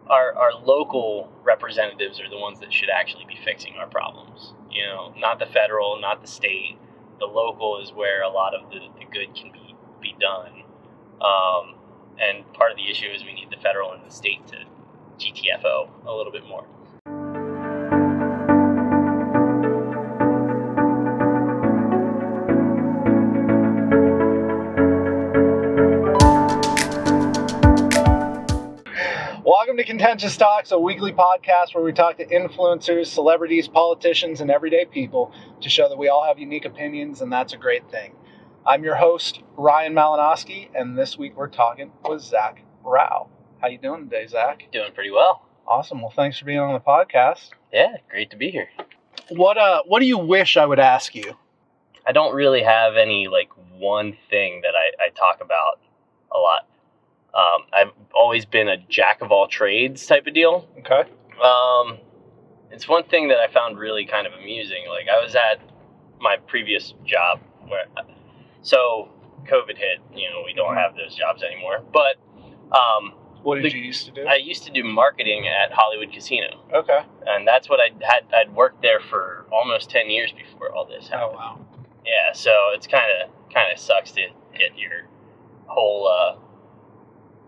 our local representatives are the ones that should actually be fixing our problems. Not the federal, not the state. The local is where a lot of the good can be done. And part of the issue is we need the federal and the state to GTFO a little bit more. Welcome to Contentious Talks, a weekly podcast where we talk to influencers, celebrities, politicians, and everyday people to show that we all have unique opinions, and that's a great thing. I'm your host, Ryan Malinowski, and this week we're talking with Zach Rowe. How you doing today, Zach? Doing pretty well. Awesome. Well, thanks for being on the podcast. Yeah, great to be here. What do you wish I would ask you? I don't really have any one thing that I talk about a lot. I've always been a jack of all trades type of deal. Okay. It's one thing that I found really kind of amusing. I was at my previous job so COVID hit. We don't have those jobs anymore. But what did you used to do? I used to do marketing at Hollywood Casino. Okay. And that's what I'd worked there for almost 10 years before all this happened. Oh wow. Yeah, so it's kind of sucks to get your whole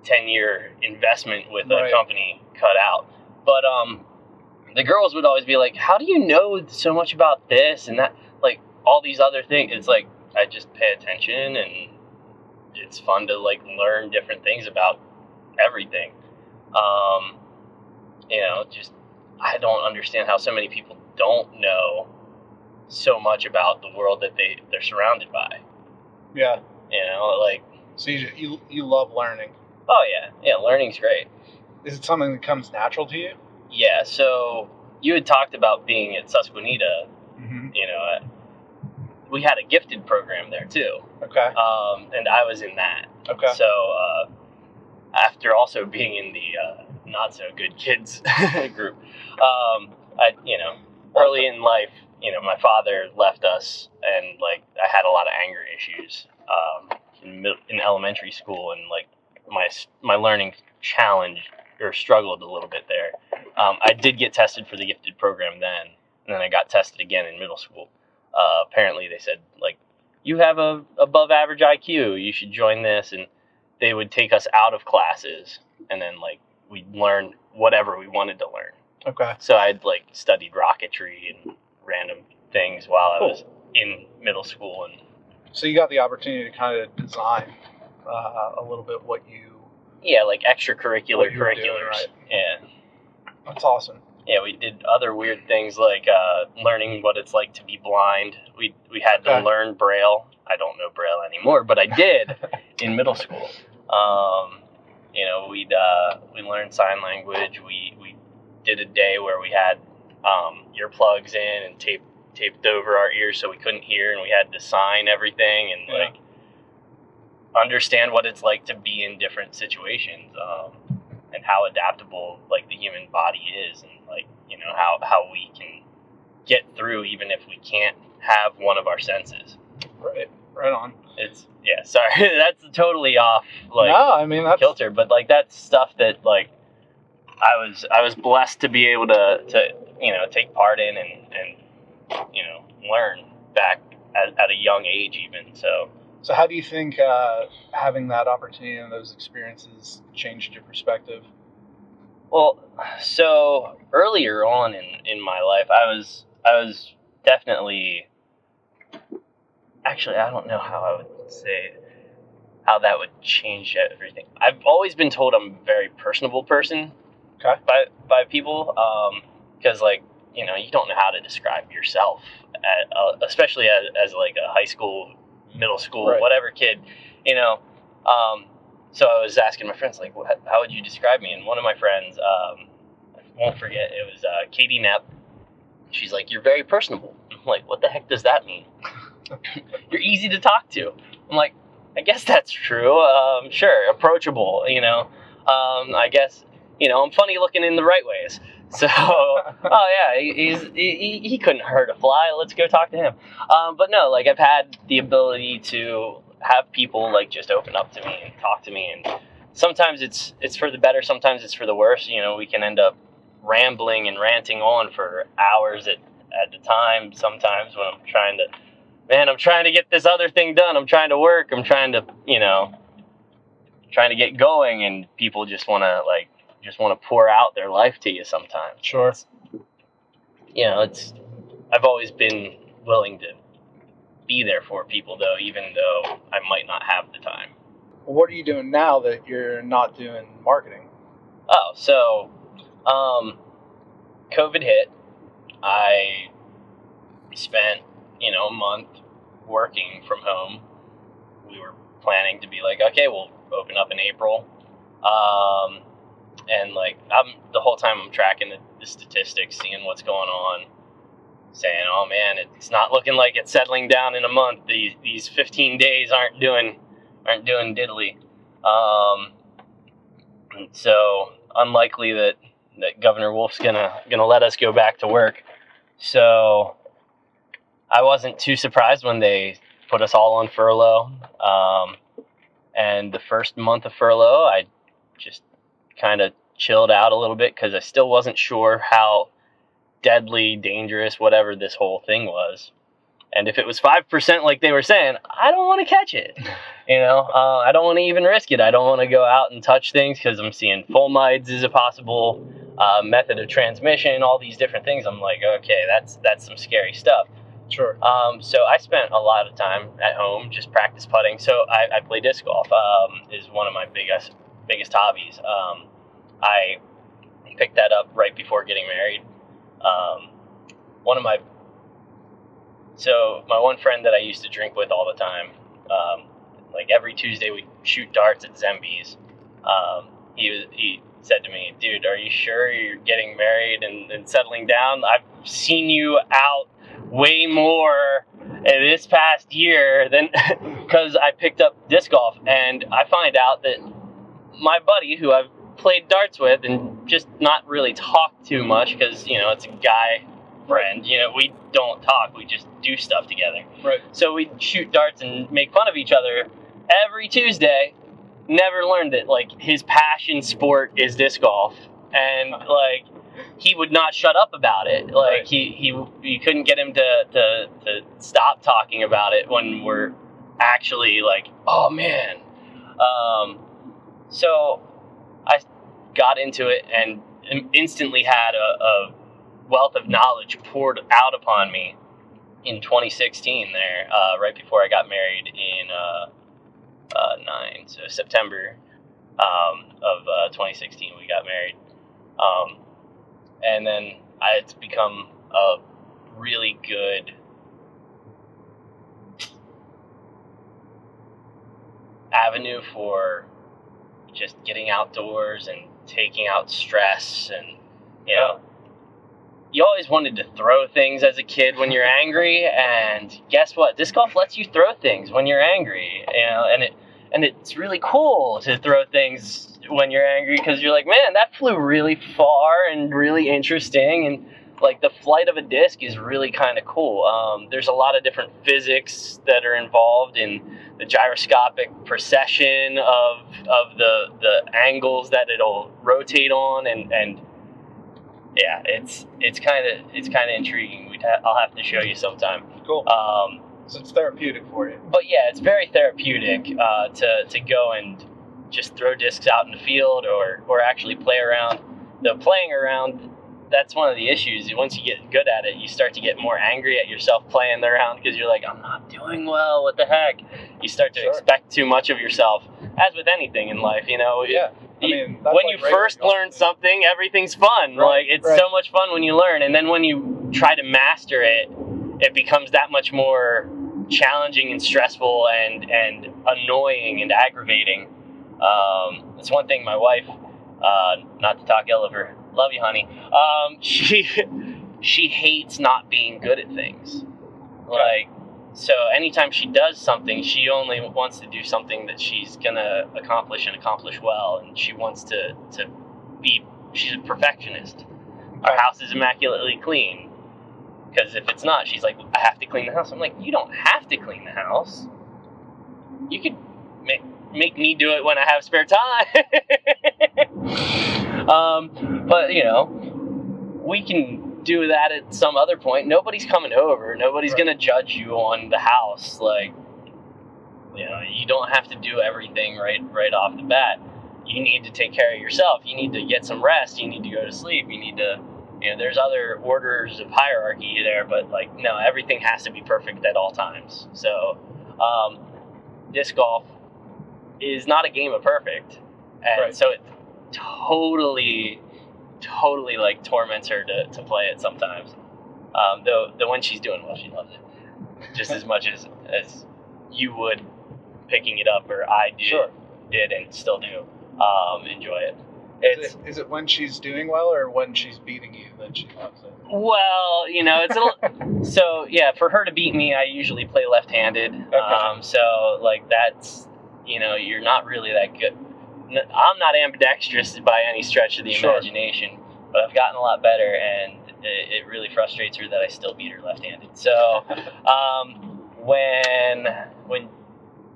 10-year investment with a company cut out. But the girls would always be like, how do you know so much about this and that, all these other things? It's I just pay attention, and it's fun to learn different things about everything. Just I don't understand how so many people don't know so much about the world that they're surrounded by. Yeah. So you love learning. Oh yeah, learning's great. Is it something that comes natural to you? Yeah, so you had talked about being at Susquehanna. Mm-hmm. We had a gifted program there too. Okay. And I was in that. Okay. So after also being in the not so good kids group, early in life, my father left us, and I had a lot of anger issues in elementary school, and my learning challenge or struggled a little bit there. I did get tested for the gifted program then, and then I got tested again in middle school. Apparently they said, you have a above average IQ, you should join this, and they would take us out of classes, and then we'd learn whatever we wanted to learn. Okay. So I'd studied rocketry and random things while I was in middle school. And so you got the opportunity to kind of design a little bit what you... Yeah, extracurricular curriculums. Doing, right? Yeah. That's awesome. Yeah, we did other weird things learning what it's like to be blind. We had to learn Braille. I don't know Braille anymore, but I did in middle school. We learned sign language. We did a day where we had earplugs in and taped over our ears so we couldn't hear, and we had to sign everything and understand what it's like to be in different situations, and how adaptable the human body is, and how we can get through even if we can't have one of our senses. Right on. Sorry, that's totally off no, I mean that's kilter, but that's stuff that I was blessed to be able to take part in and learn back at a young age even. So how do you think having that opportunity and those experiences changed your perspective? Well, so earlier on in my life, I was definitely, actually, I don't know how I would say how that would change everything. I've always been told I'm a very personable person. Okay. By people, because you don't know how to describe yourself, especially as a high school, middle school, whatever kid, So I was asking my friends, how would you describe me? And one of my friends, I won't forget, it was Katie Knapp. She's like, you're very personable. I'm like, what the heck does that mean? You're easy to talk to. I'm like, I guess that's true. Sure, approachable, I guess, I'm funny looking in the right ways. So, he couldn't hurt a fly. Let's go talk to him. But no, I've had the ability to have people just open up to me and talk to me and sometimes it's for the better, sometimes it's for the worse. You know, we can end up rambling and ranting on for hours at a time. Sometimes when I'm trying to get this other thing done. I'm trying to work. I'm trying to, trying to get going, and people just want to pour out their life to you sometimes. Sure. I've always been willing to be there for people, though, even though I might not have the time. What are you doing now that you're not doing marketing? Oh, so COVID hit. I spent, a month working from home. We were planning to be like, okay, we'll open up in April. And the whole time I'm tracking the statistics, seeing what's going on, saying, oh man, it's not looking like it's settling down in a month. These 15 days aren't doing diddly. So unlikely that Governor Wolf's gonna let us go back to work. So I wasn't too surprised when they put us all on furlough. And the first month of furlough, I just kind of chilled out a little bit because I still wasn't sure how deadly, dangerous, whatever this whole thing was. And if it was 5% like they were saying, I don't want to catch it. I don't want to even risk it. I don't want to go out and touch things because I'm seeing fomites is a possible method of transmission, all these different things. I'm like, okay, that's some scary stuff. Sure. So I spent a lot of time at home just practice putting. So I play disc golf. Is one of my biggest hobbies. I picked that up right before getting married. My one friend that I used to drink with all the time, every Tuesday we'd shoot darts at Zemby's. He said to me, dude, are you sure you're getting married and settling down? I've seen you out way more this past year than because I picked up disc golf, and I find out that my buddy who I've played darts with and just not really talked too much because it's a guy friend, we don't talk, we just do stuff together, right? So we shoot darts and make fun of each other every Tuesday. Never learned that his passion sport is disc golf, and he would not shut up about it. Right. He couldn't get him to stop talking about it when we're actually oh man. So I got into it and instantly had a wealth of knowledge poured out upon me in 2016 there, right before I got married in so September of 2016 we got married. And then it's become a really good avenue for just getting outdoors and taking out stress. And you always wanted to throw things as a kid when you're angry, and guess what? Disc golf lets you throw things when you're angry, and it's really cool to throw things when you're angry because you're like, man, that flew really far and really interesting, and the flight of a disc is really kind of cool. There's a lot of different physics that are involved in the gyroscopic precession of the angles that it'll rotate on, and yeah, it's kind of intriguing. I'll have to show you sometime. Cool. So it's therapeutic for you. But yeah, it's very therapeutic to go and just throw discs out in the field or actually play around. The playing around, that's one of the issues. Once you get good at it, you start to get more angry at yourself playing around because you're like, I'm not doing well. What the heck? You start to expect too much of yourself, as with anything in life, Yeah. When you first learn something, everything's fun. Right, it's so much fun when you learn, and then when you try to master it, it becomes that much more challenging and stressful and annoying and aggravating. It's one thing my wife, not to talk ill of her, love you, honey. She hates not being good at things. So anytime she does something, she only wants to do something that she's gonna accomplish and accomplish well, and she wants to be. She's a perfectionist. Our house is immaculately clean, because if it's not, she's like, I have to clean the house. I'm like, you don't have to clean the house. You could make me do it when I have spare time. But we can do that at some other point. Nobody's coming over. Nobody's Right. gonna judge you on the house. Like, you don't have to do everything right off the bat. You need to take care of yourself. You need to get some rest. You need to go to sleep. You need to, there's other orders of hierarchy there, but like, no, everything has to be perfect at all times. So, disc golf is not a game of perfect. And Right. so it totally like torments her to play it sometimes. Though when she's doing well, she loves it just as much as you would picking it up, or I did and still do enjoy it. Is it when she's doing well or when she's beating you that she loves it? Well, it's so yeah. For her to beat me, I usually play left-handed. Okay. So like that's you're not really that good. I'm not ambidextrous by any stretch of the imagination, but I've gotten a lot better, and it really frustrates her that I still beat her left-handed. So when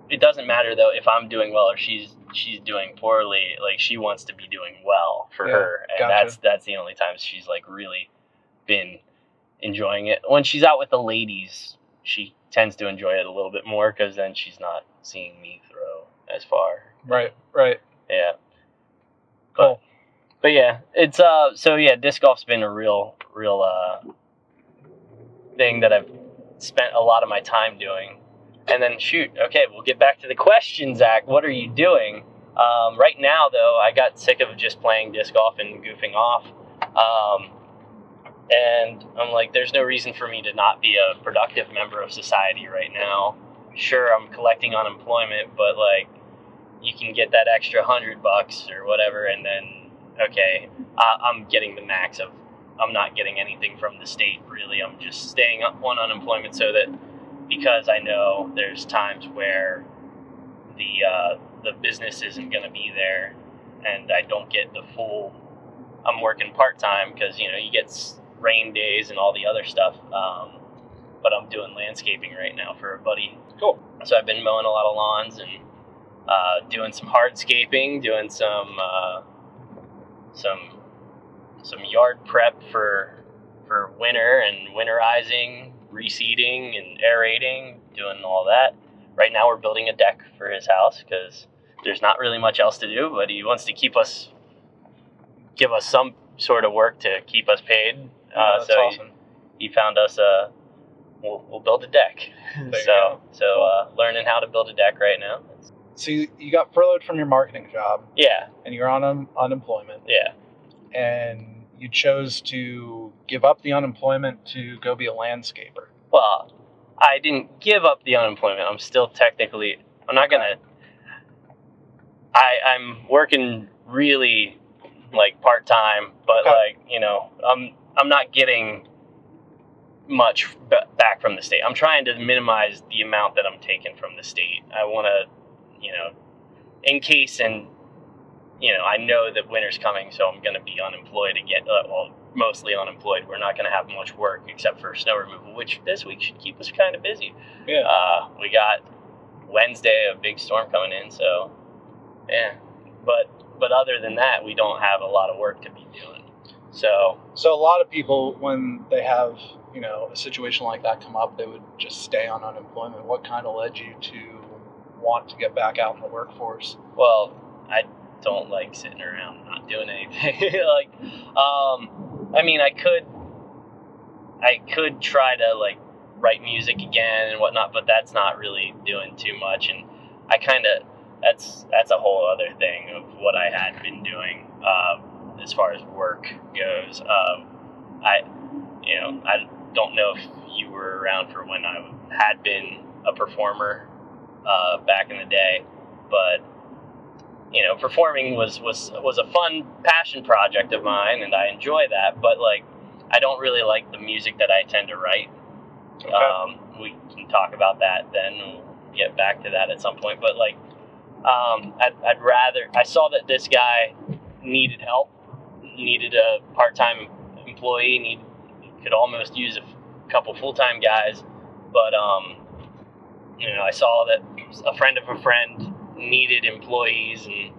it doesn't matter though if I'm doing well or she's doing poorly, like she wants to be doing well for her, and gotcha. that's the only time she's like really been enjoying it. When she's out with the ladies, she tends to enjoy it a little bit more because then she's not seeing me throw as far. Right. Yeah. Cool. But yeah, it's so yeah, disc golf's been a real thing that I've spent a lot of my time doing. And then okay, we'll get back to the question, Zach. What are you doing? Right now, though, I got sick of just playing disc golf and goofing off. And I'm like, there's no reason for me to not be a productive member of society right now. Sure, I'm collecting unemployment, but like, you can get that extra $100 or whatever, and then, okay, I'm getting the max of, I'm not getting anything from the state, really. I'm just staying on unemployment so that, because I know there's times where the business isn't going to be there, and I don't get the full, I'm working part-time because, you get rain days and all the other stuff, but I'm doing landscaping right now for a buddy. Cool. So I've been mowing a lot of lawns and doing some hardscaping, doing some yard prep for winter and winterizing, reseeding and aerating, doing all that. Right now we're building a deck for his house because there's not really much else to do, but he wants to give us some sort of work to keep us paid. That's so awesome. he found us we'll build a deck. So learning how to build a deck right now. So you got furloughed from your marketing job. Yeah. And you're on unemployment. Yeah. And you chose to give up the unemployment to go be a landscaper. Well, I didn't give up the unemployment. I'm still technically, I'm not gonna, I'm working really like part-time, but like, I'm not getting much back from the state. I'm trying to minimize the amount that I'm taking from the state. I want to, in case, and, I know that winter's coming, so I'm going to be unemployed again. Mostly unemployed. We're not going to have much work except for snow removal, which this week should keep us kind of busy. Yeah. We got Wednesday a big storm coming in, so yeah. But other than that, we don't have a lot of work to be doing. So a lot of people, when they have, a situation like that come up, they would just stay on unemployment. What kind of led you to want to get back out in the workforce? Well, I don't like sitting around not doing anything. I could try to like write music again and whatnot, but that's not really doing too much. And I kind of, that's a whole other thing of what I had been doing as far as work goes. I don't know if you were around for when I had been a performer back in the day, but performing was a fun passion project of mine, and I enjoy that. But like, I don't really like the music that I tend to write. Okay. We can talk about that then. We'll get back to that at some point. But like, I'd rather. I saw that this guy needed help, needed a part-time employee, could almost use a couple full-time guys. But I saw that a friend of a friend needed employees, and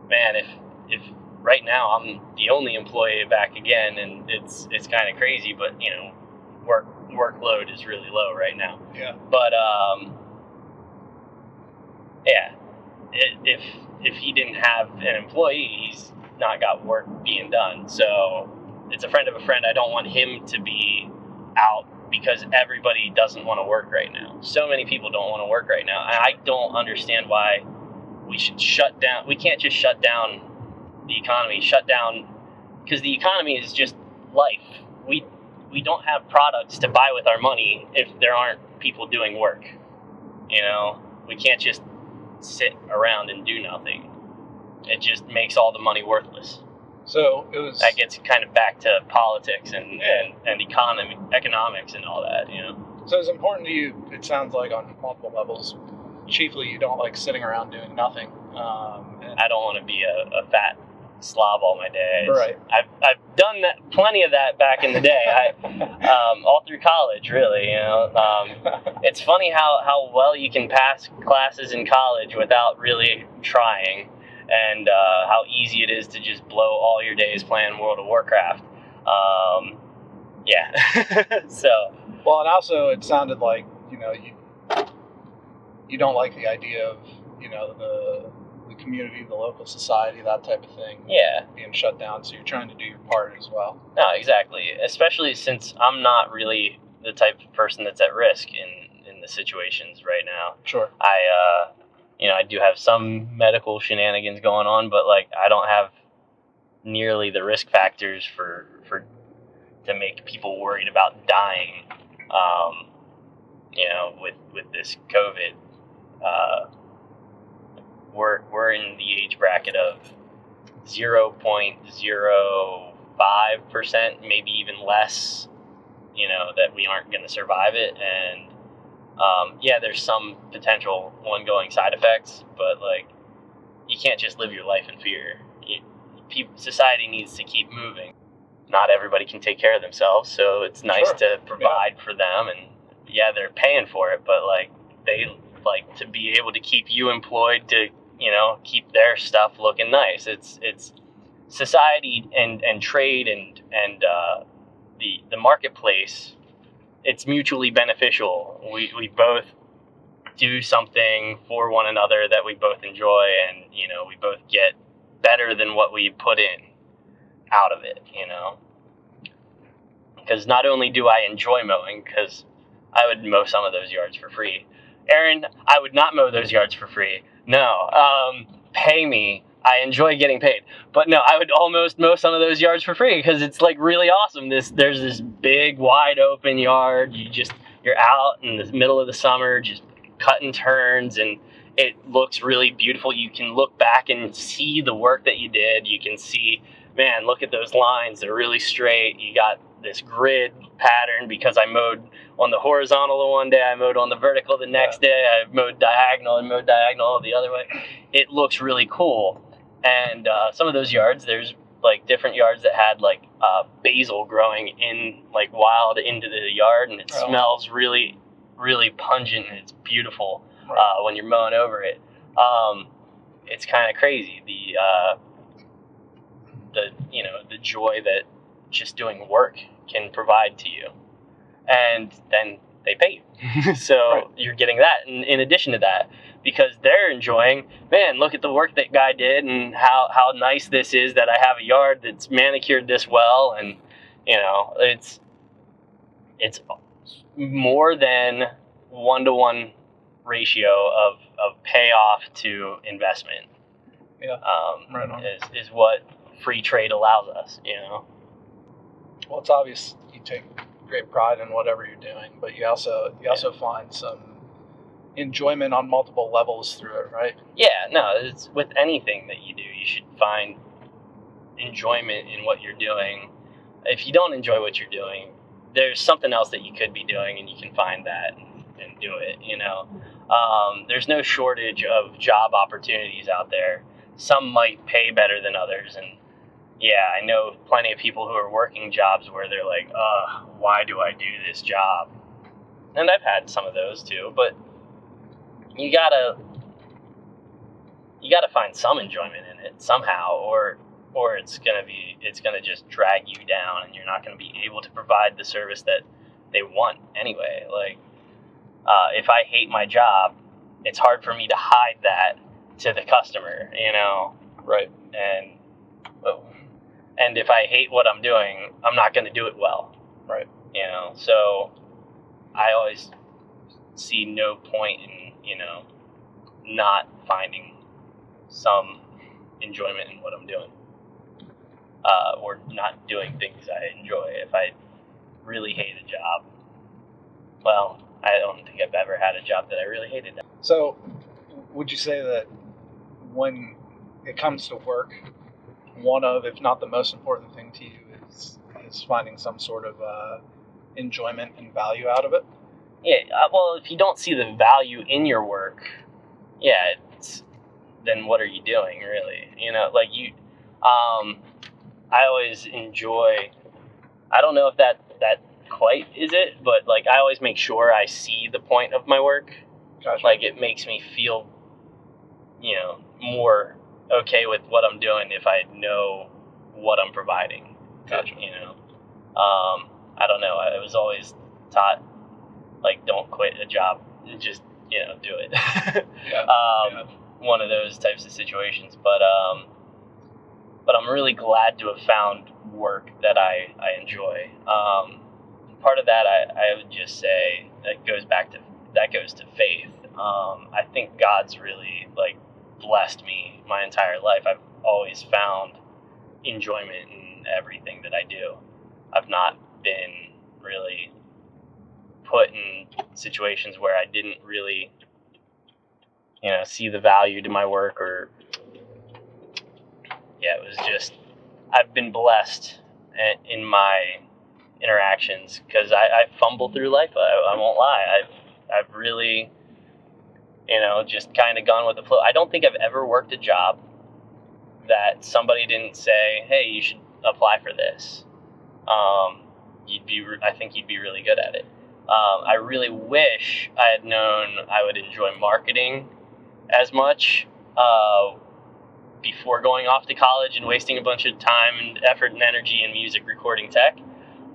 man, if right now I'm the only employee back again, and it's kind of crazy, but workload is really low right now. Yeah. But yeah, if he didn't have an employee, he's not got work being done. So it's a friend of a friend. I don't want him to be out because everybody doesn't want to work right now. So many people don't want to work right now. I don't understand why we should shut down. We can't just shut down the economy. Shut down because the economy is just life. We don't have products to buy with our money if there aren't people doing work. We can't just sit around and do nothing. It just makes all the money worthless. So that gets kind of back to politics and economics and all that, So it's important to you, it sounds like, on multiple levels. Chiefly, you don't like sitting around doing nothing. I don't want to be a fat slob all my days. Right. I've done that, plenty of that back in the day. All through college, really. It's funny how well you can pass classes in college without really trying, and how easy it is to just blow all your days playing World of Warcraft. Yeah. So. Well, and also it sounded like you don't like the idea of the community, the local society, that type of thing. Yeah. Being shut down, so you're trying to do your part as well. No, exactly. Especially since I'm not really the type of person that's at risk in the situations right now. Sure. I do have some medical shenanigans going on, but I don't have nearly the risk factors for to make people worried about dying. With this COVID, we're in the age bracket of 0.05%, maybe even less. That we aren't going to survive it, and there's some potential ongoing side effects, but you can't just live your life in fear. Society needs to keep moving. Not everybody can take care of themselves, so it's nice to provide for them, and they're paying for it, but they like to be able to keep you employed to keep their stuff looking nice. It's society and trade and the marketplace. It's mutually beneficial. We both do something for one another that we both enjoy, and we both get better than what we put in out of it. Because not only do I enjoy mowing, because I would mow some of those yards for free. Aaron, I would not mow those yards for free. No, pay me. I enjoy getting paid, but no, I would almost mow some of those yards for free because it's really awesome. There's this big, wide open yard. You're out in the middle of the summer, just cutting turns, and it looks really beautiful. You can look back and see the work that you did. You can see, man, look at those lines. They're really straight. You got this grid pattern because I mowed on the horizontal the one day, I mowed on the vertical the next day, I mowed diagonal the other way. It looks really cool. And some of those yards, there's different yards that had basil growing in wild into the yard, and it smells really, really pungent, and it's beautiful when you're mowing over it. It's kind of crazy the joy that just doing work can provide to you, and then they pay you. So you're getting that in addition to that, because they're enjoying, man, look at the work that guy did, and how nice this is that I have a yard that's manicured this well, and it's more than 1-to-1 ratio of payoff to investment. Right on. Is what free trade allows us. Well, it's obvious you take great pride in whatever you're doing, but you also find some enjoyment on multiple levels through it, right? Yeah, no, it's with anything that you do, you should find enjoyment in what you're doing. If you don't enjoy what you're doing, there's something else that you could be doing, and you can find that and do it. There's no shortage of job opportunities out there. Some might pay better than others, and I know plenty of people who are working jobs where they're like, why do I do this job? And I've had some of those too, but you gotta you got to find some enjoyment in it somehow, or it's gonna just drag you down, and you're not gonna be able to provide the service that they want anyway. Like, if I hate my job, it's hard for me to hide that to the customer, Right. And if I hate what I'm doing, I'm not going to do it well. Right. So I always see no point in, not finding some enjoyment in what I'm doing. Or not doing things I enjoy. If I really hate a job, well, I don't think I've ever had a job that I really hated. So, would you say that when it comes to work, one of, if not the most important thing to you is finding some sort of enjoyment and value out of it? Yeah, well, if you don't see the value in your work, then what are you doing, really? I always enjoy, I don't know if that quite is it, but, like, I always make sure I see the point of my work. Gotcha. Like, it makes me feel, more okay with what I'm doing if I know what I'm providing. Gotcha. I don't know. I was always taught, like, don't quit a job. Just, do it. Yeah. One of those types of situations. But I'm really glad to have found work that I enjoy. Part of that, I would just say, that goes to faith. I think God's really, like, blessed me my entire life. I've always found enjoyment in everything that I do. I've not been really put in situations where I didn't really, see the value to my work, or, it was just, I've been blessed in my interactions, because I fumble through life. I won't lie. I've really, just kind of gone with the flow. I don't think I've ever worked a job that somebody didn't say, hey, you should apply for this. I think you'd be really good at it. I really wish I had known I would enjoy marketing as much before going off to college and wasting a bunch of time and effort and energy in music recording tech.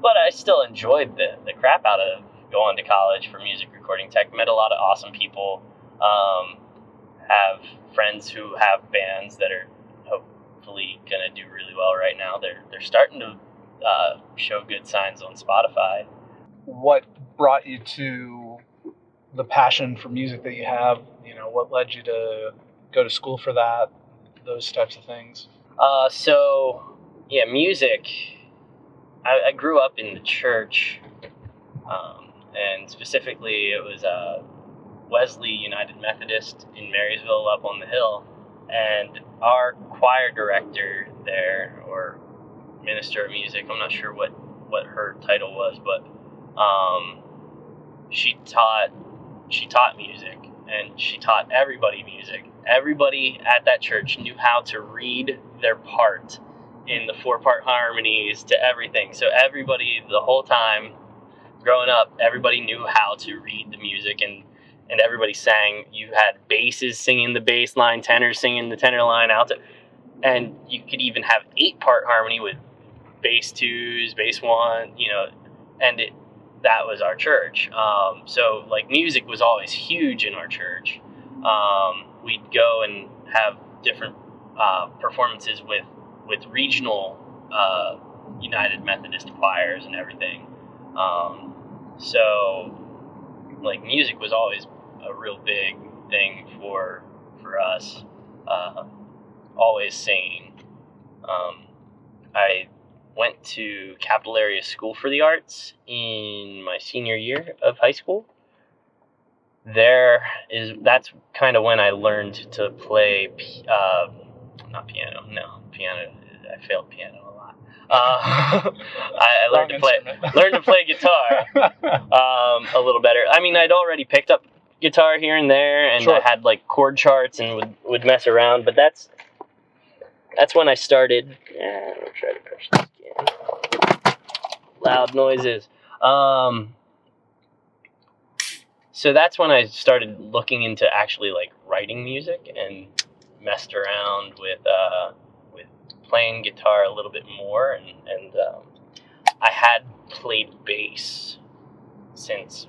But I still enjoyed the crap out of going to college for music recording tech. Met a lot of awesome people. Have friends who have bands that are hopefully going to do really well right now. They're starting to show good signs on Spotify. What brought you to the passion for music that you have? What led you to go to school for that? Those types of things. Music. I grew up in the church, and specifically it was Wesley United Methodist in Marysville up on the hill, and our choir director there, or minister of music, I'm not sure what her title was, but she taught music, and she taught everybody music. Everybody at that church knew how to read their part in the 4-part harmonies to everything. So everybody, the whole time growing up, everybody knew how to read the music, and everybody sang. You had basses singing the bass line, tenors singing the tenor line, alto, and you could even have 8-part harmony with bass 2s, bass 1, and that was our church. So, like, music was always huge in our church. We'd go and have different performances with regional United Methodist choirs and everything. So, like, music was always a real big thing for us. Always singing. I went to Capital Area School for the Arts in my senior year of high school. That's kind of when I learned to play not piano. No, piano. I failed piano a lot. I learned to play guitar a little better. I mean, I'd already picked up guitar here and there, and Sure. I had, like, chord charts and would mess around. But that's when I started. I'll try to push this again. Loud noises. So that's when I started looking into actually, like, writing music and messed around with playing guitar a little bit more, and I had played bass since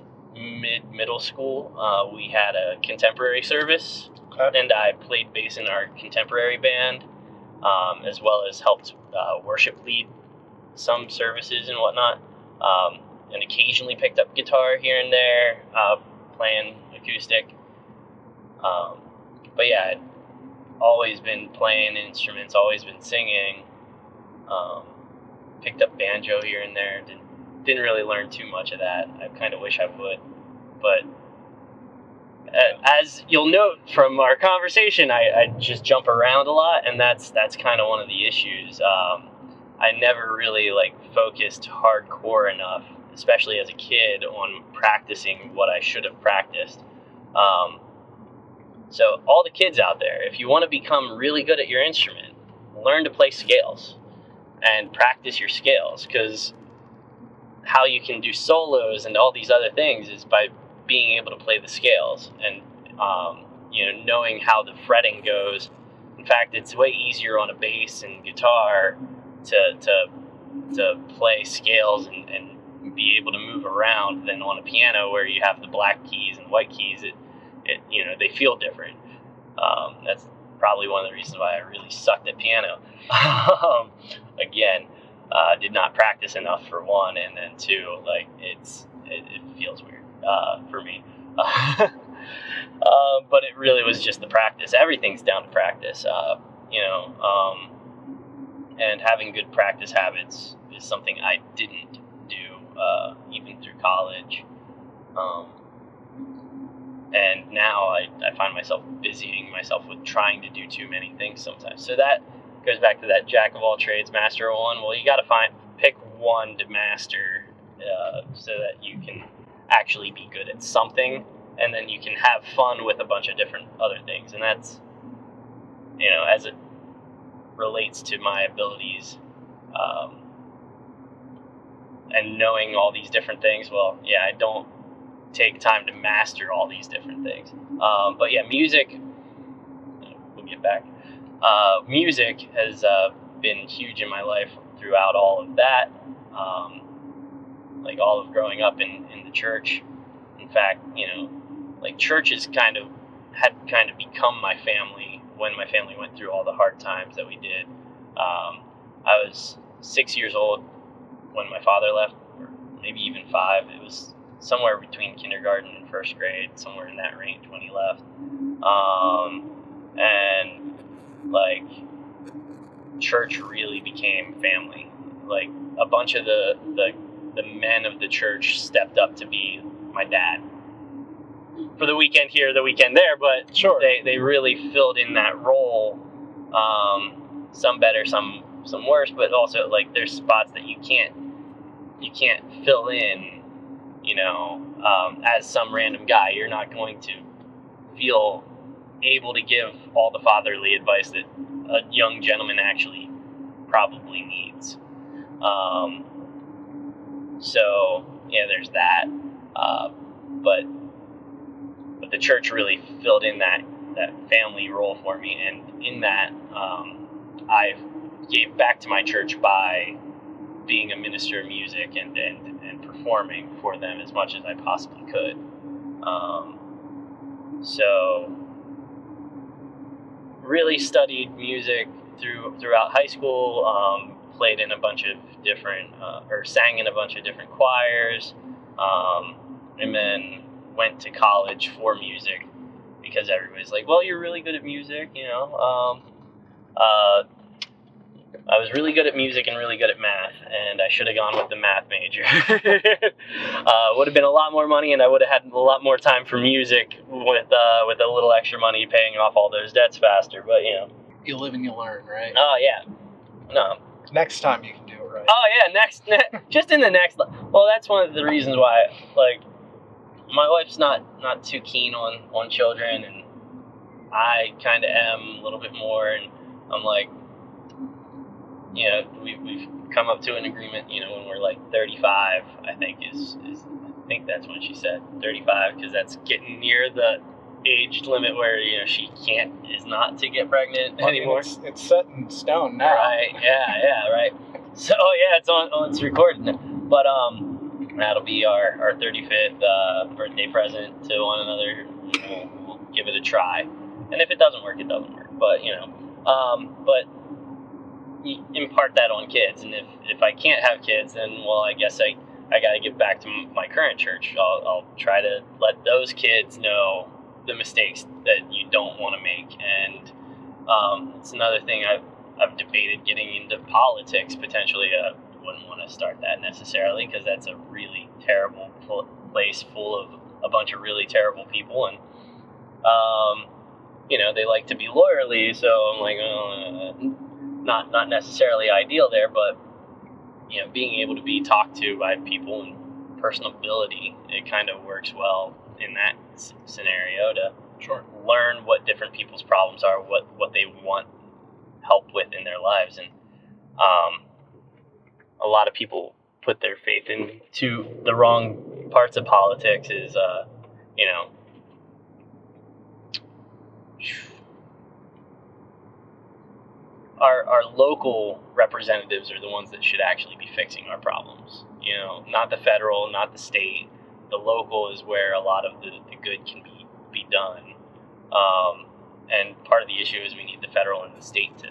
middle school. We had a contemporary service, and I played bass in our contemporary band, as well as helped worship lead some services and whatnot, and occasionally picked up guitar here and there, playing acoustic. But yeah, I'd always been playing instruments, always been singing. Picked up banjo here and there. Didn't really learn too much of that. I kind of wish I would, but as you'll note from our conversation, I just jump around a lot, and that's kind of one of the issues. I never really focused hardcore enough, especially as a kid, on practicing what I should have practiced. So all the kids out there, if you want to become really good at your instrument, learn to play scales and practice your scales, because how you can do solos and all these other things is by being able to play the scales and knowing how the fretting goes. In fact, it's way easier on a bass and guitar to play scales and be able to move around than on a piano where you have the black keys and white keys. They feel different. That's probably one of the reasons why I really sucked at piano. Again, did not practice enough for one, and then two, it feels weird for me. But it really was just the practice. Everything's down to practice, and having good practice habits is something I didn't do even through college. And now I find myself busying myself with trying to do too many things sometimes. So that goes back to that jack of all trades, master of one. Well, you got to pick one to master so that you can actually be good at something, and then you can have fun with a bunch of different other things. And that's, as it relates to my abilities and knowing all these different things, well, yeah, I don't take time to master all these different things. But yeah, music, we'll get back. Music has been huge in my life throughout all of that. All of growing up in the church. In fact, churches had become my family when my family went through all the hard times that we did. I was 6 years old when my father left, or maybe even 5. It was somewhere between kindergarten and first grade, somewhere in that range when he left. And church really became family. A bunch of the men of the church stepped up to be my dad for the weekend here, the weekend there, but sure, they really filled in that role. Some better, some worse, but also there's spots that you can't fill in. As some random guy, you're not going to feel able to give all the fatherly advice that a young gentleman actually probably needs. So yeah, there's that. But the church really filled in that family role for me, and in that, I gave back to my church by being a minister of music and performing for them as much as I possibly could. So really studied music throughout high school, played in a bunch of different, or sang in a bunch of different choirs, and then went to college for music because everybody's like, well, you're really good at music, I was really good at music and really good at math, and I should have gone with the math major. Would have been a lot more money, and I would have had a lot more time for music with a little extra money paying off all those debts faster. But you live and you learn, right? Oh yeah, no. Next time you can do it right. Oh yeah, just in the next. Well, that's one of the reasons why, my wife's not too keen on children, and I kind of am a little bit more, and I'm like, we've come up to an agreement, when we're 35, I think I think that's when she said 35, because that's getting near the age limit where she is not to get pregnant anymore. It's set in stone now. Right? Yeah. Right. So it's recorded now. But that'll be our 35th birthday present to one another. We'll give it a try, and if it doesn't work, it doesn't work. But but you impart that on kids, and if I can't have kids, then I guess I got to give back to my current church. I'll try to let those kids know the mistakes that you don't want to make. And it's another thing I've debated getting into politics potentially. I wouldn't want to start that necessarily, because that's a really terrible place full of a bunch of really terrible people, and they like to be lawyerly, so I'm like, not necessarily ideal there, but being able to be talked to by people and personability, it kind of works well in that scenario to learn what different people's problems are, what they want help with in their lives. And a lot of people put their faith into the wrong parts of politics. Is our local representatives are the ones that should actually be fixing our problems. Not the federal, not the state. The local is where a lot of the good can be done. And part of the issue is we need the federal and the state to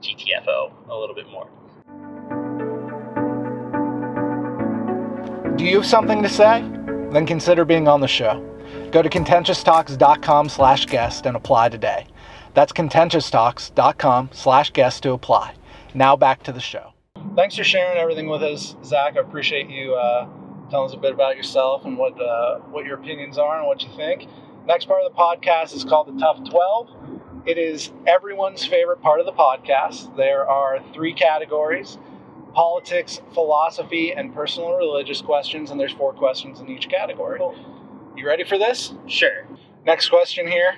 GTFO a little bit more. Do you have something to say? Then consider being on the show. Go to contentioustalks.com/guest and apply today. That's contentioustalks.com/guest to apply. Now back to the show. Thanks for sharing everything with us, Zach. I appreciate you telling us a bit about yourself and what your opinions are and what you think. Next part of the podcast is called the Tough 12. It is everyone's favorite part of the podcast. There are 3 categories: politics, philosophy, and personal religious questions, and there's 4 questions in each category. Cool. You ready for this? Sure. Next question here.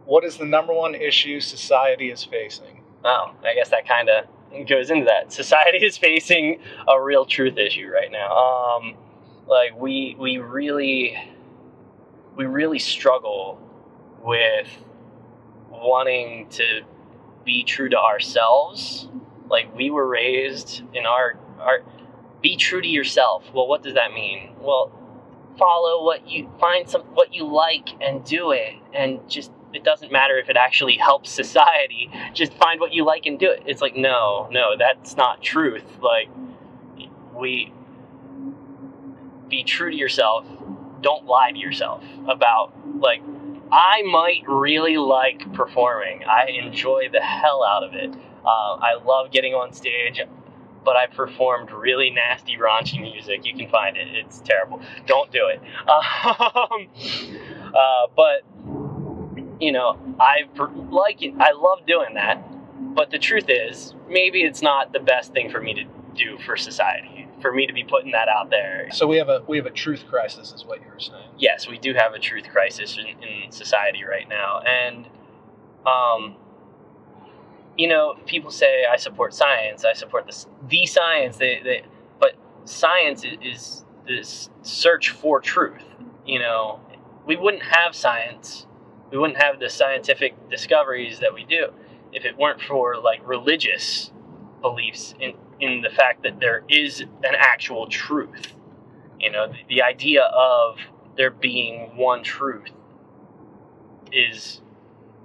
What is the number one issue society is facing? Oh, I guess that kind of goes into that. Society is facing a real truth issue right now. We really struggle with wanting to be true to ourselves. Like, we were raised in our be true to yourself. Well, what does that mean? Well, follow what you like and do it, and just, it doesn't matter if it actually helps society. Just find what you like and do it. It's like, no, that's not truth. Like, be true to yourself. Don't lie to yourself about, like, I might really like performing. I enjoy the hell out of it. I love getting on stage, but I performed really nasty, raunchy music. You can find it. It's terrible. Don't do it. But I like it. I love doing that. But the truth is, maybe it's not the best thing for me to do for society, for me to be putting that out there. So we have a truth crisis, is what you were saying. Yes, we do have a truth crisis in society right now. And, people say, I support science, I support the science, but science is this search for truth. We wouldn't have science, we wouldn't have the scientific discoveries that we do if it weren't for, like, religious beliefs in the fact that there is an actual truth. The idea of there being one truth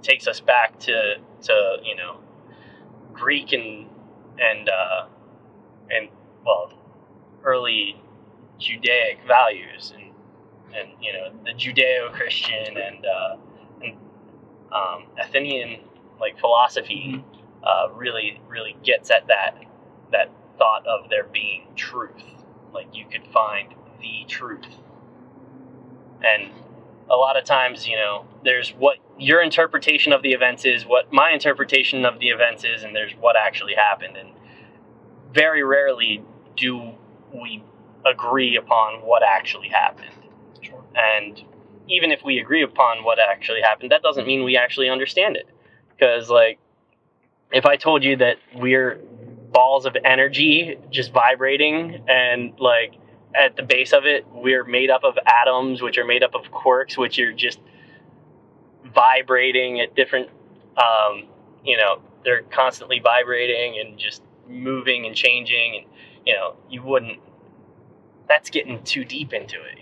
takes us back to Greek and early Judaic values, and the Judeo-Christian and Athenian, like, philosophy really gets at that thought of there being truth. Like, you could find the truth. And a lot of times, there's what your interpretation of the events is, what my interpretation of the events is, and there's what actually happened. And very rarely do we agree upon what actually happened. Sure. And even if we agree upon what actually happened, that doesn't mean we actually understand it. Because, like, if I told you that we're balls of energy just vibrating, and, like, at the base of it, we're made up of atoms, which are made up of quarks, which are just vibrating at different, they're constantly vibrating and just moving and changing, and you wouldn't. That's getting too deep into it,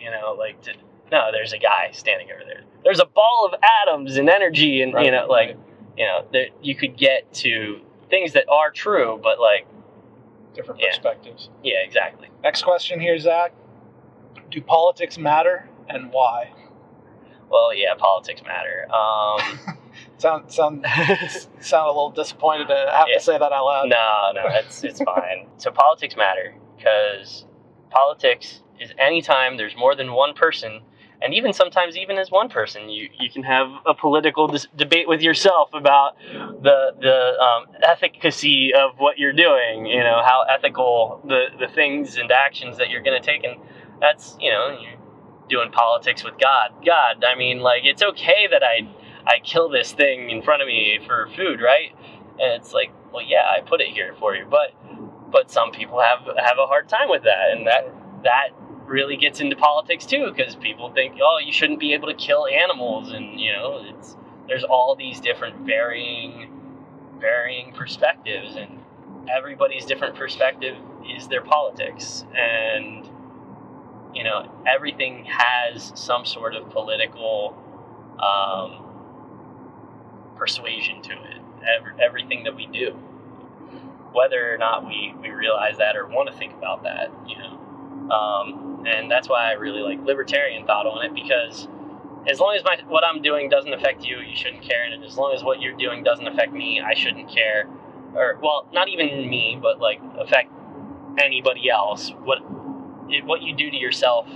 no, there's a guy standing over there. There's a ball of atoms and energy, and you could get to things that are true, but different perspectives. Yeah, exactly. Next question here, Zach. Do politics matter, and why? Well, yeah, politics matter. Sound a little disappointed to have to say that out loud. No, it's fine. So politics matter because politics is anytime there's more than one person, and even sometimes even as one person, you can have a political debate with yourself about the efficacy of what you're doing. How ethical the things and actions that you're going to take, and that's you're doing politics with God. I mean, it's okay that I kill this thing in front of me for food, right? And it's like, well, yeah, I put it here for you, but some people have a hard time with that, and that really gets into politics too, because people think, oh, you shouldn't be able to kill animals, and there's all these different varying perspectives, and everybody's different perspective is their politics, and everything has some sort of political persuasion to it. Everything that we do, whether or not we realize that or want to think about that, and that's why I really like libertarian thought on it, because as long as what I'm doing doesn't affect you, you shouldn't care, and as long as what you're doing doesn't affect me, I shouldn't care, or, well, not even me, but affect anybody else. What you do to yourself,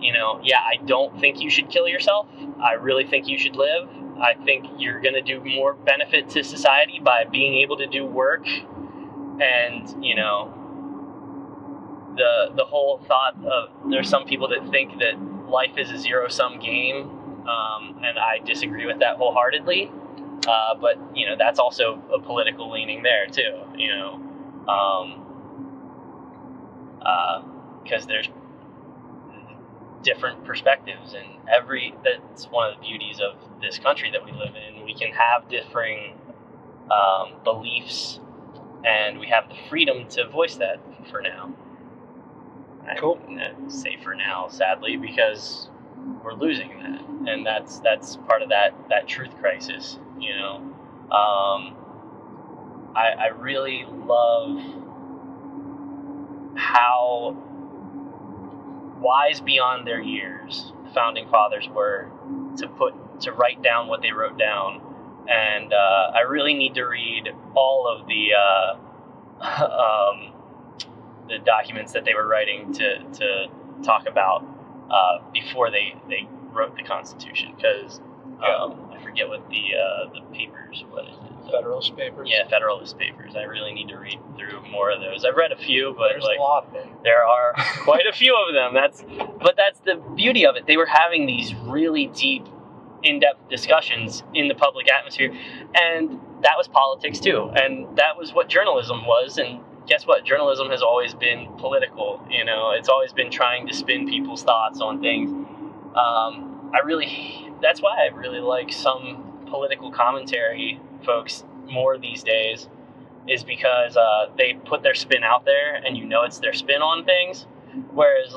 I don't think you should kill yourself. I really think you should live. I think you're going to do more benefit to society by being able to do work, and the whole thought of, there's some people that think that life is a zero-sum game, and I disagree with that wholeheartedly, but that's also a political leaning there too, because there's different perspectives, and that's one of the beauties of this country that we live in. We can have differing beliefs, and we have the freedom to voice that for now. Cool. I say for now, sadly, because we're losing that, and that's part of that truth crisis. I really love how wise beyond their years the founding fathers were to write down what they wrote down, and I really need to read all of the documents that they were writing to talk about before they wrote the Constitution, because I forget what the papers, what is it? Federalist Papers? Yeah, Federalist Papers. I really need to read through more of those. I've read a few, but there's a lot of them. There are quite a few of them. That's the beauty of it. They were having these really deep, in-depth discussions in the public atmosphere, and that was politics too, and that was what journalism was. And guess what? Journalism has always been political. It's always been trying to spin people's thoughts on things. That's why I really like some political commentary folks more these days, is because they put their spin out there, and it's their spin on things. Whereas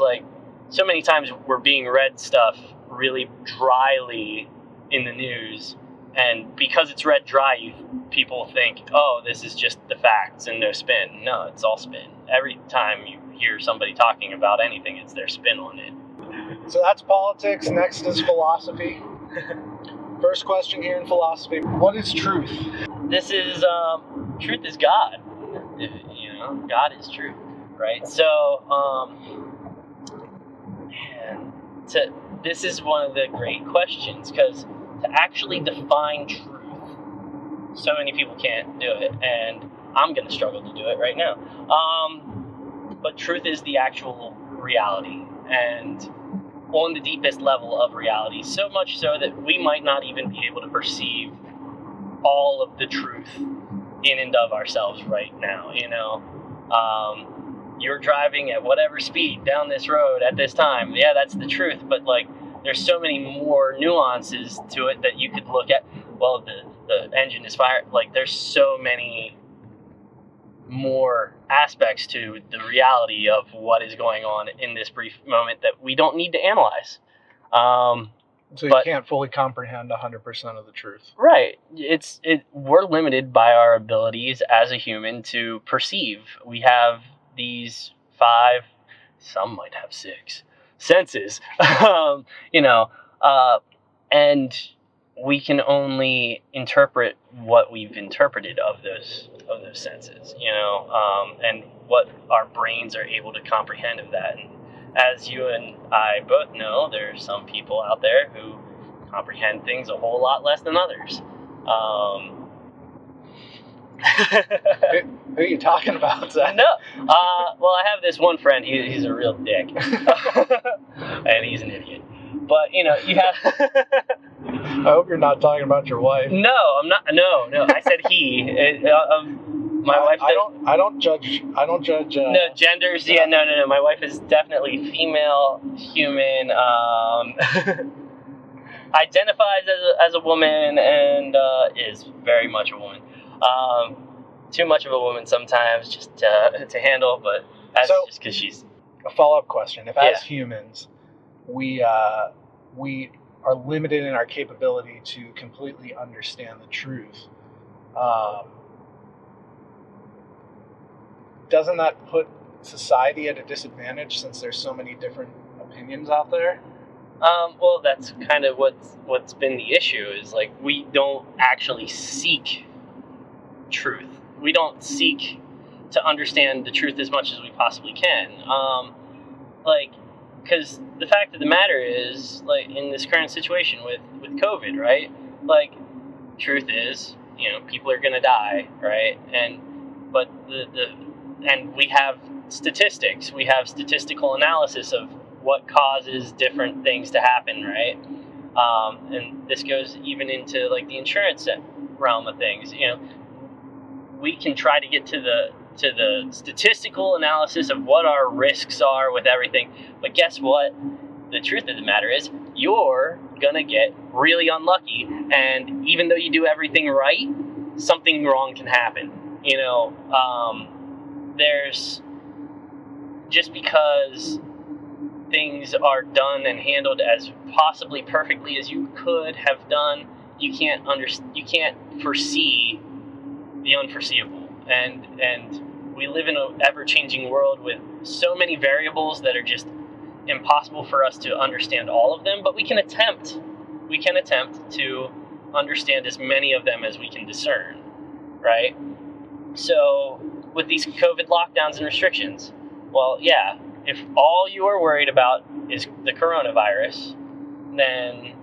so many times we're being read stuff really dryly in the news, and because it's read dry, people think, oh, this is just the facts and no spin. No, it's all spin. Every time you hear somebody talking about anything, it's their spin on it. So that's politics. Next is philosophy. First question here in philosophy: what is truth? This is truth is God. God is truth, right? So, this is one of the great questions, because to actually define truth, so many people can't do it, and I'm going to struggle to do it right now. But truth is the actual reality, and on the deepest level of reality, so much so that we might not even be able to perceive all of the truth in and of ourselves right now. You're driving at whatever speed down this road at this time. Yeah, that's the truth. But there's so many more nuances to it that you could look at. Well, the engine is fired. Like, there's so many more aspects to the reality of what is going on in this brief moment that we don't need to analyze. So you can't fully comprehend 100% of the truth. Right. We're limited by our abilities as a human to perceive. We have these 5, some might have 6 senses, and we can only interpret what we've interpreted of those senses, and what our brains are able to comprehend of that. And as you and I both know, there's some people out there who comprehend things a whole lot less than others. Who are you talking about, Zach? No. Well, I have this one friend. He's a real dick. And he's an idiot. But, you have... I hope you're not talking about your wife. No, I'm not. No. I said he. My wife... I don't judge... No, genders. Yeah, no. My wife is definitely female, human, identifies as a woman, and is very much a woman. Too much of a woman sometimes just to handle, but that's just because she's... A follow-up question. If as humans, we are limited in our capability to completely understand the truth, doesn't that put society at a disadvantage since there's so many different opinions out there? Well, that's kind of what's been the issue, is like we don't actually seek truth. We don't seek to understand the truth as much as we possibly can. Because the fact of the matter is, like, in this current situation with COVID, right? Like, truth is, people are gonna die, right? But and we have statistics. We have statistical analysis of what causes different things to happen, right? And this goes even into like the insurance realm of things. We can try to get to the statistical analysis of what our risks are with everything, but guess what? The truth of the matter is, you're gonna get really unlucky, and even though you do everything right, something wrong can happen. There's just because things are done and handled as possibly perfectly as you could have done, you can't foresee the unforeseeable, and we live in an ever-changing world with so many variables that are just impossible for us to understand all of them, but we can attempt to understand as many of them as we can discern, right? So with these COVID lockdowns and restrictions, well, yeah, if all you are worried about is the coronavirus, then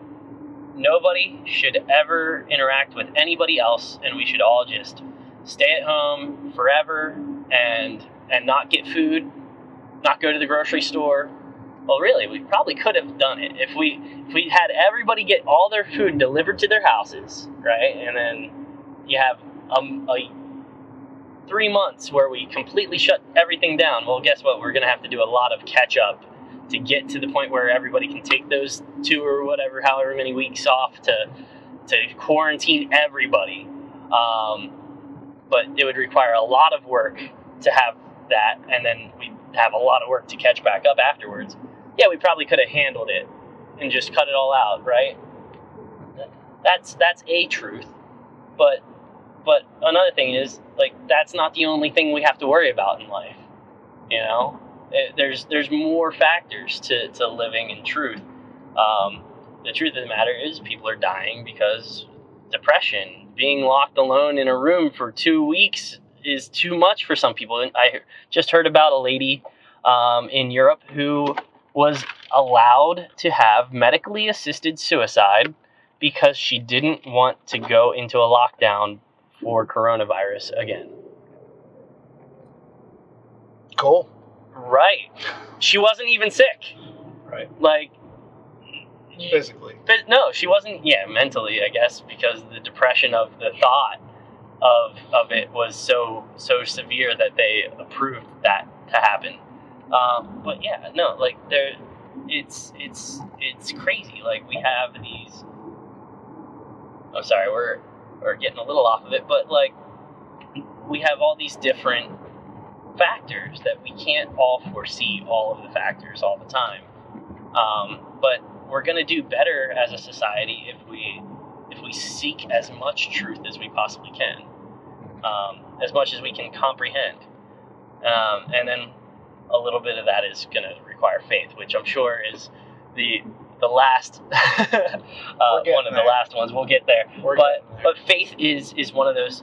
nobody should ever interact with anybody else, and we should all just stay at home forever and not get food, not go to the grocery store. Well, really, we probably could have done it if we had everybody get all their food delivered to their houses, right? And then you have 3 months where we completely shut everything down. Well, guess what? We're going to have to do a lot of catch up to get to the point where everybody can take those 2 or whatever, however many weeks off to quarantine everybody. But it would require a lot of work to have that, and then we'd have a lot of work to catch back up afterwards. Yeah, we probably could have handled it and just cut it all out, right? That's a truth. But another thing is, like, that's not the only thing we have to worry about in life. There's more factors to living in truth. The truth of the matter is, people are dying because depression. Being locked alone in a room for 2 weeks is too much for some people. And I just heard about a lady in Europe who was allowed to have medically assisted suicide because she didn't want to go into a lockdown for coronavirus again. Cool. Right. She wasn't even sick. Right. Like, physically. But no, she wasn't. Yeah, mentally, I guess, because the depression of the thought of it was so severe that they approved that to happen. But yeah, no, like it's crazy. Like, we have these. I'm sorry, we're getting a little off of it, but like, we have all these different factors that we can't all foresee all of the factors all the time. But we're going to do better as a society if we seek as much truth as we possibly can, as much as we can comprehend. And then a little bit of that is going to require faith, which I'm sure is the last one of the last ones. We'll get there. But faith is one of those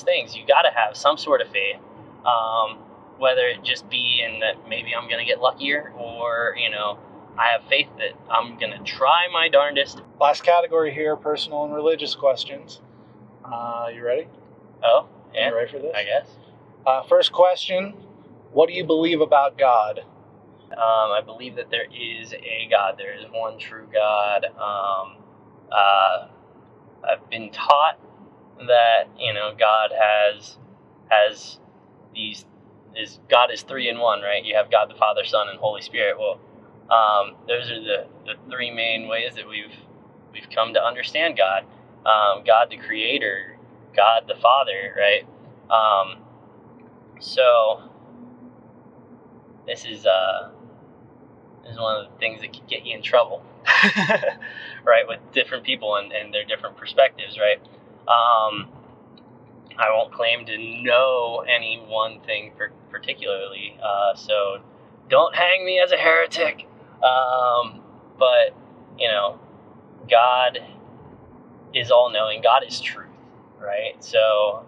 things. You got to have some sort of faith, whether it just be in that maybe I'm going to get luckier, or I have faith that I'm going to try my darndest. Last category here: personal and religious questions. You ready? Oh, yeah. You ready for this? I guess. First question: what do you believe about God? I believe that there is a God. There is one true God. I've been taught that God has these. God is 3 in 1, right? You have God the Father, Son, and Holy Spirit. Well, those are the three main ways that we've come to understand God. God the Creator, God the Father, right? So this is one of the things that could get you in trouble, right? With different people and their different perspectives, right? I won't claim to know any one thing particularly, so don't hang me as a heretic. But God is all-knowing. God is truth, right? So,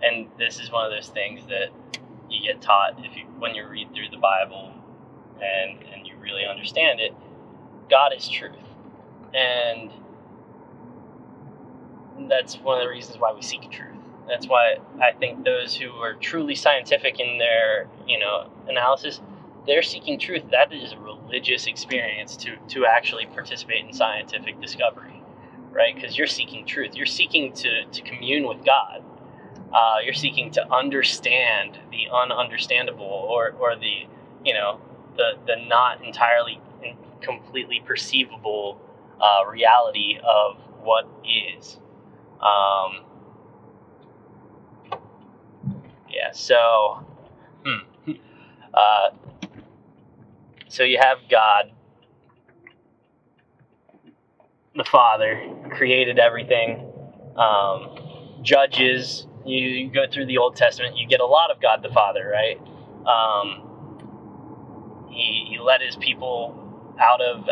and this is one of those things that you get taught when you read through the Bible and you really understand it. God is truth, and that's one of the reasons why we seek truth. That's why I think those who are truly scientific in their analysis, they're seeking truth. That is a religious experience to actually participate in scientific discovery, right? Because you're seeking truth. You're seeking to commune with God. You're seeking to understand the ununderstandable, or the the not entirely and completely perceivable reality of what is. So so you have God the Father, created everything, judges. You go through the Old Testament, you get a lot of God the Father, right? He led his people out of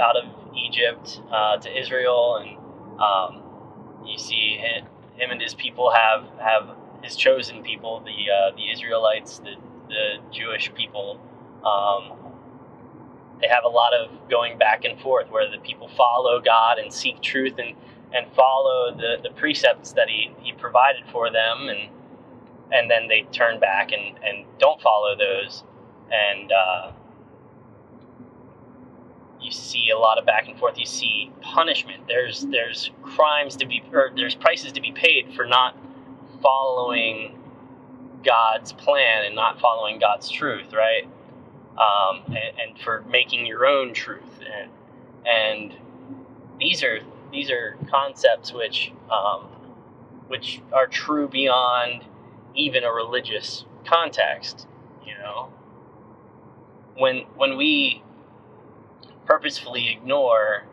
Egypt to Israel, and you see him and his people have his chosen people, the Israelites, the Jewish people. They have a lot of going back and forth where the people follow God and seek truth and follow the precepts that he provided for them, and then they turn back and don't follow those, and you see a lot of back and forth. You see punishment. There's crimes to be, or there's prices to be paid for not following God's plan and not following God's truth, right? And for making your own truth, and these are concepts which are true beyond even a religious context. When we purposefully ignore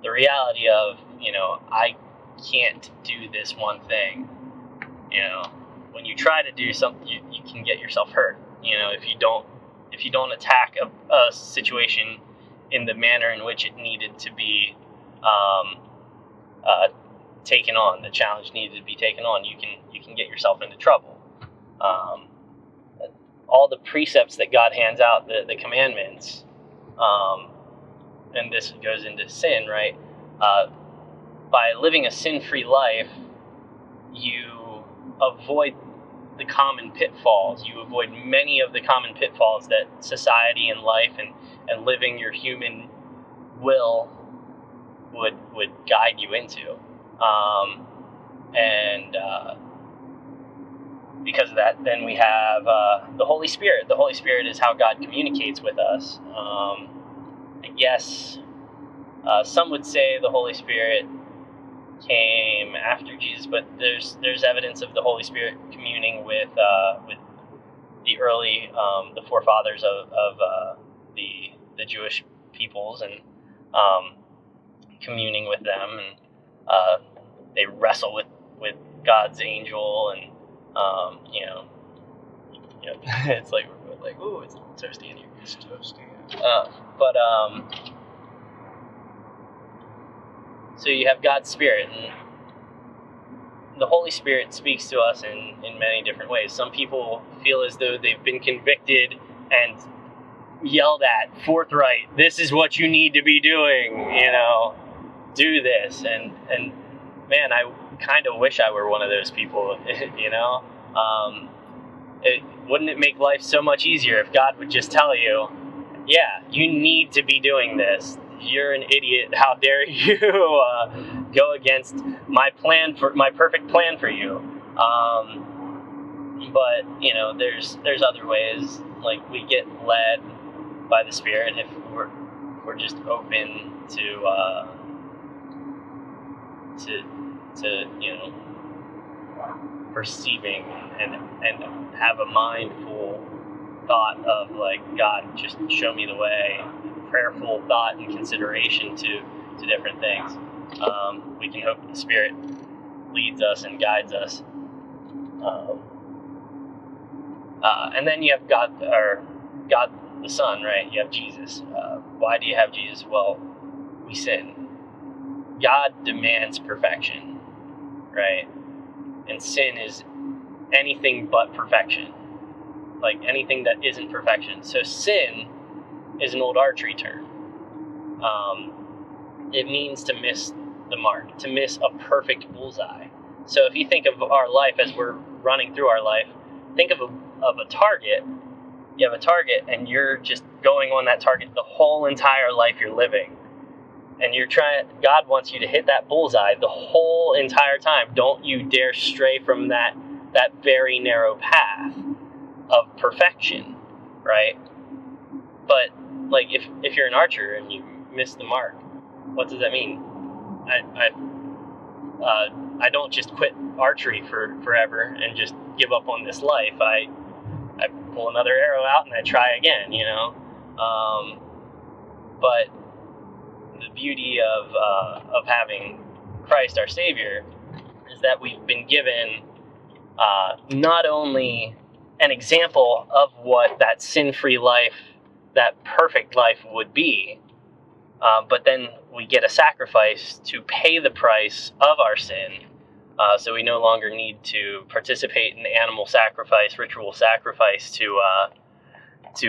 the reality of I can't do this one thing. When you try to do something, you can get yourself hurt. If you don't attack a situation in the manner in which it needed to be taken on, the challenge needed to be taken on, you can get yourself into trouble. All the precepts that God hands out, the commandments, and this goes into sin, right? By living a sin-free life, you avoid the common pitfalls. You avoid many of the common pitfalls that society and life and living your human will would guide you into. because of that, then we have the Holy Spirit. The Holy Spirit is how God communicates with us. I guess some would say the Holy Spirit came after Jesus, but there's evidence of the Holy Spirit communing with the early the forefathers of the Jewish peoples, and communing with them, and they wrestle with God's angel, and it's like ooh, it's toasty in here. It's toasty. So you have God's Spirit, and the Holy Spirit speaks to us in many different ways. Some people feel as though they've been convicted and yelled at forthright, this is what you need to be doing, do this. And man, I kind of wish I were one of those people, wouldn't it make life so much easier if God would just tell you, yeah, you need to be doing this. You're an idiot. How dare you go against my perfect plan for you? But there's other ways. Like, we get led by the Spirit if we're just open to perceiving and have a mindful thought of, like, God, just show me the way. Prayerful thought and consideration to different things. We can hope that the Spirit leads us and guides us. And then you have God the Son, right? You have Jesus. Why do you have Jesus? Well, we sin. God demands perfection, right? And sin is anything but perfection. Like, anything that isn't perfection. So sin is an old archery term. It means to miss the mark, to miss a perfect bullseye. So if you think of our life as we're running through our life, think of a target. You have a target, and you're just going on that target the whole entire life you're living. And God wants you to hit that bullseye the whole entire time. Don't you dare stray from that very narrow path of perfection, right? But, like, if you're an archer and you miss the mark, what does that mean? I don't just quit archery forever and just give up on this life. I pull another arrow out and I try again, But the beauty of having Christ our Savior is that we've been given not only an example of what that sin-free life, that perfect life would be, but then we get a sacrifice to pay the price of our sin, so we no longer need to participate in animal sacrifice, ritual sacrifice to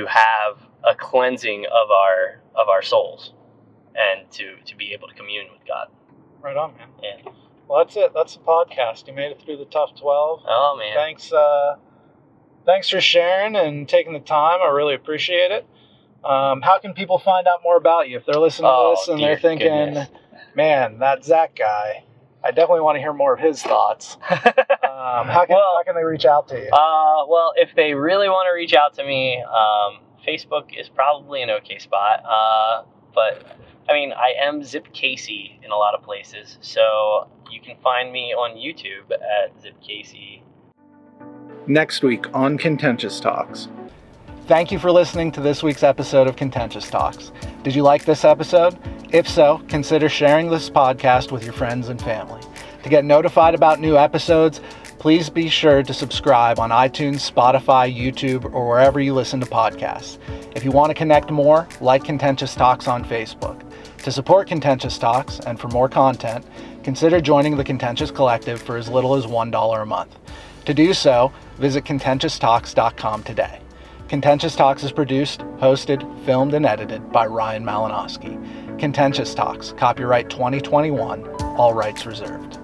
have a cleansing of our souls and to be able to commune with God. Right on, man. Yeah. Well, that's it. That's the podcast. You made it through the tough 12. Oh, man. Thanks for sharing and taking the time. I really appreciate it. How can people find out more about you if they're listening to this and they're thinking, goodness, man, that Zach guy, I definitely want to hear more of his thoughts. How can they reach out to you? Well, if they really want to reach out to me, Facebook is probably an okay spot. But I mean, I am Zip Casey in a lot of places, so you can find me on YouTube at Zip Casey. Next week on Contentious Talks. Thank you for listening to this week's episode of Contentious Talks. Did you like this episode? If so, consider sharing this podcast with your friends and family. To get notified about new episodes, please be sure to subscribe on iTunes, Spotify, YouTube, or wherever you listen to podcasts. If you want to connect more, like Contentious Talks on Facebook. To support Contentious Talks and for more content, consider joining the Contentious Collective for as little as $1 a month. To do so, visit contentioustalks.com today. Contentious Talks is produced, hosted, filmed, and edited by Ryan Malinowski. Contentious Talks, copyright 2021, all rights reserved.